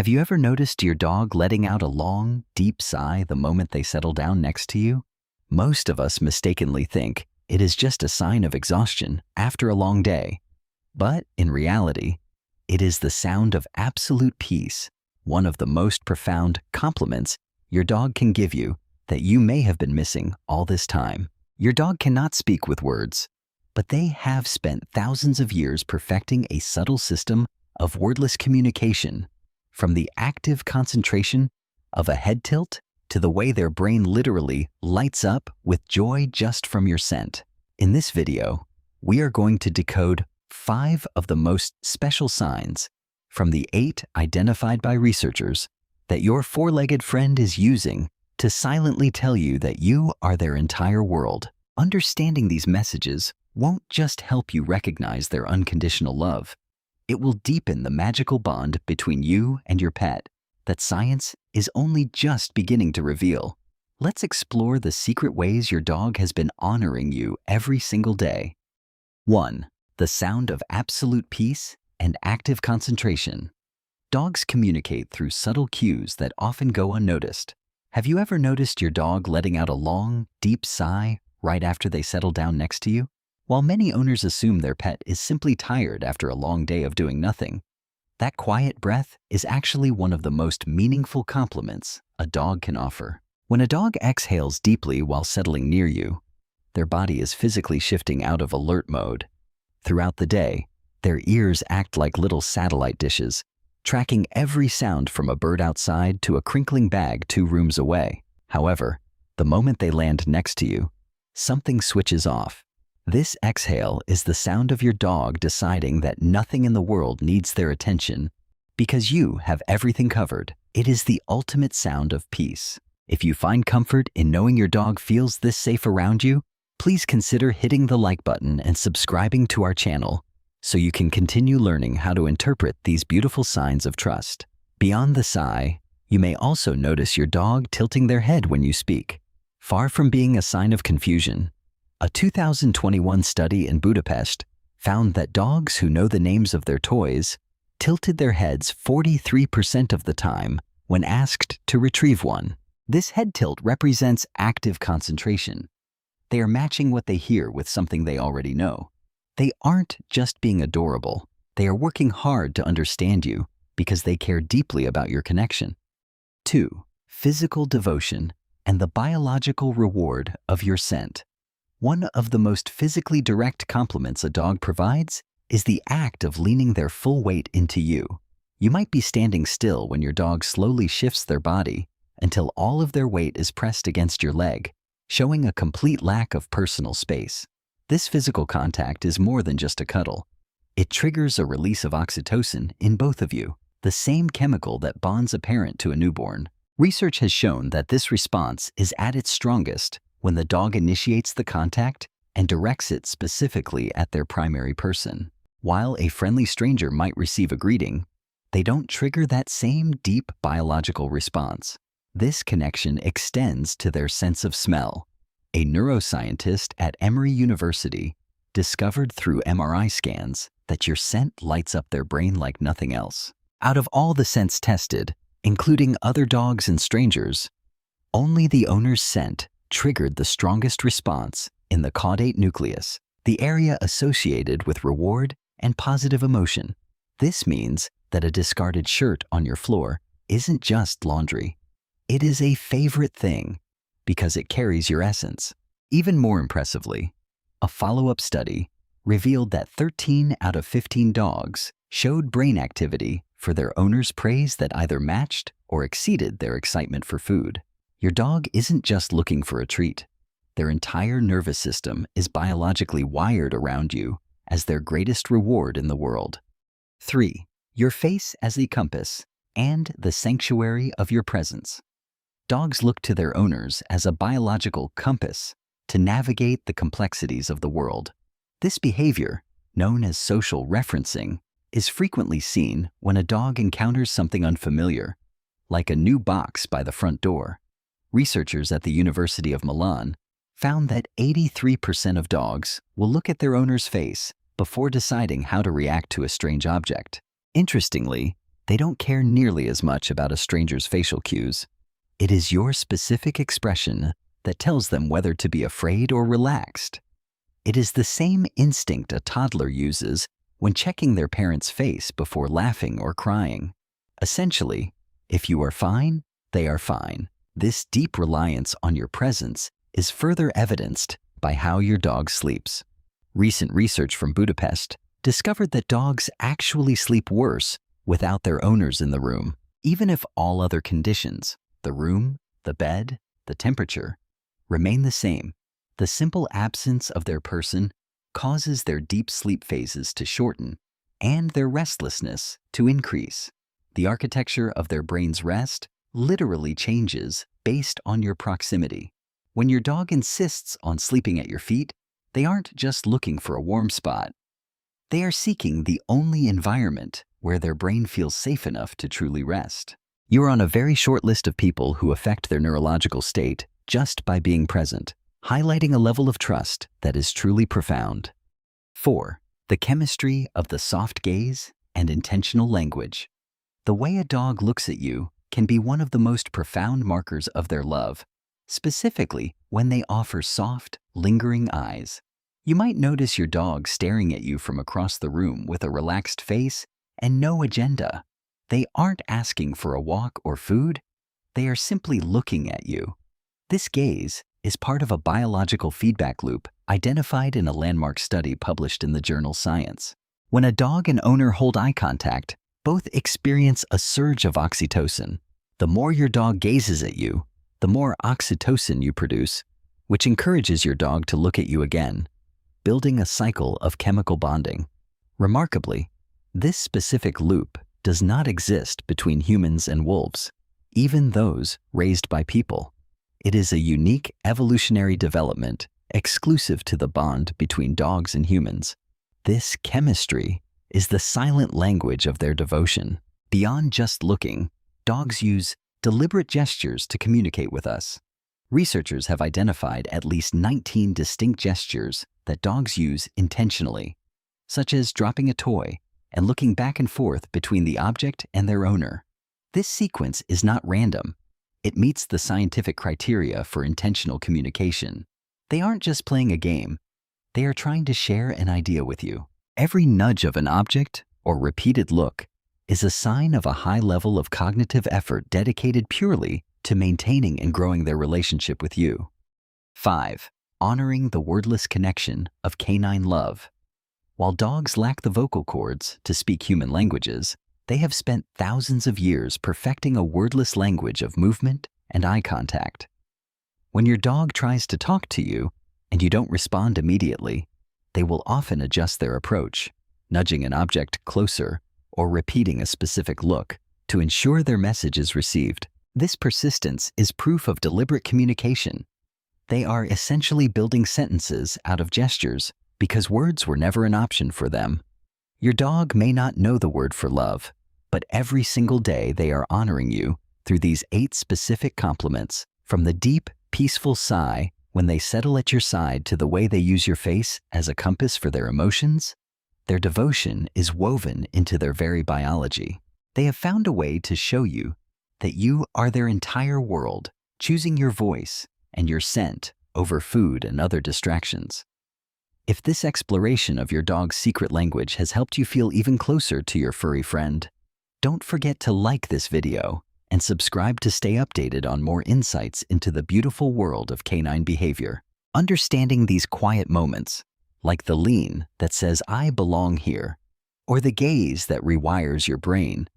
Have you ever noticed your dog letting out a long, deep sigh the moment they settle down next to you? Most of us mistakenly think it is just a sign of exhaustion after a long day. But in reality, it is the sound of absolute peace, one of the most profound compliments your dog can give you that you may have been missing all this time. Your dog cannot speak with words, but they have spent thousands of years perfecting a subtle system of wordless communication, from the active concentration of a head tilt to the way their brain literally lights up with joy just from your scent. In this video, we are going to decode 5 of the most special signs from the 8 identified by researchers that your four-legged friend is using to silently tell you that you are their entire world. Understanding these messages won't just help you recognize their unconditional love. It will deepen the magical bond between you and your pet that science is only just beginning to reveal. Let's explore the secret ways your dog has been honoring you every single day. 1. The sound of absolute peace and active concentration. Dogs communicate through subtle cues that often go unnoticed. Have you ever noticed your dog letting out a long, deep sigh right after they settle down next to you? While many owners assume their pet is simply tired after a long day of doing nothing, that quiet breath is actually one of the most meaningful compliments a dog can offer. When a dog exhales deeply while settling near you, their body is physically shifting out of alert mode. Throughout the day, their ears act like little satellite dishes, tracking every sound from a bird outside to a crinkling bag 2 rooms away. However, the moment they land next to you, something switches off. This exhale is the sound of your dog deciding that nothing in the world needs their attention because you have everything covered. It is the ultimate sound of peace. If you find comfort in knowing your dog feels this safe around you, please consider hitting the like button and subscribing to our channel so you can continue learning how to interpret these beautiful signs of trust. Beyond the sigh, you may also notice your dog tilting their head when you speak. Far from being a sign of confusion, a 2021 study in Budapest found that dogs who know the names of their toys tilted their heads 43% of the time when asked to retrieve one. This head tilt represents active concentration. They are matching what they hear with something they already know. They aren't just being adorable. They are working hard to understand you because they care deeply about your connection. 2. Physical devotion and the biological reward of your scent. One of the most physically direct compliments a dog provides is the act of leaning their full weight into you. You might be standing still when your dog slowly shifts their body until all of their weight is pressed against your leg, showing a complete lack of personal space. This physical contact is more than just a cuddle. It triggers a release of oxytocin in both of you, the same chemical that bonds a parent to a newborn. Research has shown that this response is at its strongest when the dog initiates the contact and directs it specifically at their primary person. While a friendly stranger might receive a greeting, they don't trigger that same deep biological response. This connection extends to their sense of smell. A neuroscientist at Emory University discovered through MRI scans that your scent lights up their brain like nothing else. Out of all the scents tested, including other dogs and strangers, only the owner's scent triggered the strongest response in the caudate nucleus, the area associated with reward and positive emotion. This means that a discarded shirt on your floor isn't just laundry. It is a favorite thing because it carries your essence. Even more impressively, a follow-up study revealed that 13 out of 15 dogs showed brain activity for their owner's praise that either matched or exceeded their excitement for food. Your dog isn't just looking for a treat. Their entire nervous system is biologically wired around you as their greatest reward in the world. 3. Your face as the compass and the sanctuary of your presence. Dogs look to their owners as a biological compass to navigate the complexities of the world. This behavior, known as social referencing, is frequently seen when a dog encounters something unfamiliar, like a new box by the front door. Researchers at the University of Milan found that 83% of dogs will look at their owner's face before deciding how to react to a strange object. Interestingly, They don't care nearly as much about a stranger's facial cues. It is your specific expression that tells them whether to be afraid or relaxed. It is the same instinct a toddler uses when checking their parent's face before laughing or crying. Essentially, if you are fine, they are fine. This deep reliance on your presence is further evidenced by how your dog sleeps. Recent research from Budapest discovered that dogs actually sleep worse without their owners in the room, even if all other conditions, the room, the bed, the temperature, remain the same. The simple absence of their person causes their deep sleep phases to shorten and their restlessness to increase. The architecture of their brain's rest literally changes based on your proximity. When your dog insists on sleeping at your feet, they aren't just looking for a warm spot. They are seeking the only environment where their brain feels safe enough to truly rest. You are on a very short list of people who affect their neurological state just by being present, highlighting a level of trust that is truly profound. 4. The chemistry of the soft gaze and intentional language. The way a dog looks at you can be one of the most profound markers of their love, specifically when they offer soft, lingering eyes. You might notice your dog staring at you from across the room with a relaxed face and no agenda. They aren't asking for a walk or food. They are simply looking at you. This gaze is part of a biological feedback loop identified in a landmark study published in the journal Science. When a dog and owner hold eye contact, both experience a surge of oxytocin. The more your dog gazes at you, the more oxytocin you produce, which encourages your dog to look at you again, building a cycle of chemical bonding. Remarkably, this specific loop does not exist between humans and wolves, even those raised by people. It is a unique evolutionary development exclusive to the bond between dogs and humans. This chemistry is the silent language of their devotion. Beyond just looking, dogs use deliberate gestures to communicate with us. Researchers have identified at least 19 distinct gestures that dogs use intentionally, such as dropping a toy and looking back and forth between the object and their owner. This sequence is not random. It meets the scientific criteria for intentional communication. They aren't just playing a game. They are trying to share an idea with you. Every nudge of an object or repeated look is a sign of a high level of cognitive effort dedicated purely to maintaining and growing their relationship with you. 5. Honoring the wordless connection of canine love. While dogs lack the vocal cords to speak human languages, they have spent thousands of years perfecting a wordless language of movement and eye contact. When your dog tries to talk to you and you don't respond immediately, they will often adjust their approach, nudging an object closer or repeating a specific look to ensure their message is received. This persistence is proof of deliberate communication. They are essentially building sentences out of gestures because words were never an option for them. Your dog may not know the word for love, but every single day they are honoring you through these 8 specific compliments, from the deep, peaceful sigh when they settle at your side to the way they use your face as a compass for their emotions. Their devotion is woven into their very biology. They have found a way to show you that you are their entire world, choosing your voice and your scent over food and other distractions. If this exploration of your dog's secret language has helped you feel even closer to your furry friend, don't forget to like this video and subscribe to stay updated on more insights into the beautiful world of canine behavior. Understanding these quiet moments, like the lean that says, "I belong here," or the gaze that rewires your brain,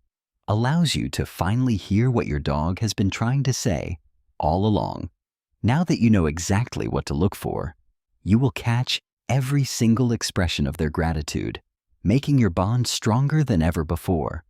allows you to finally hear what your dog has been trying to say all along. Now that you know exactly what to look for, you will catch every single expression of their gratitude, making your bond stronger than ever before.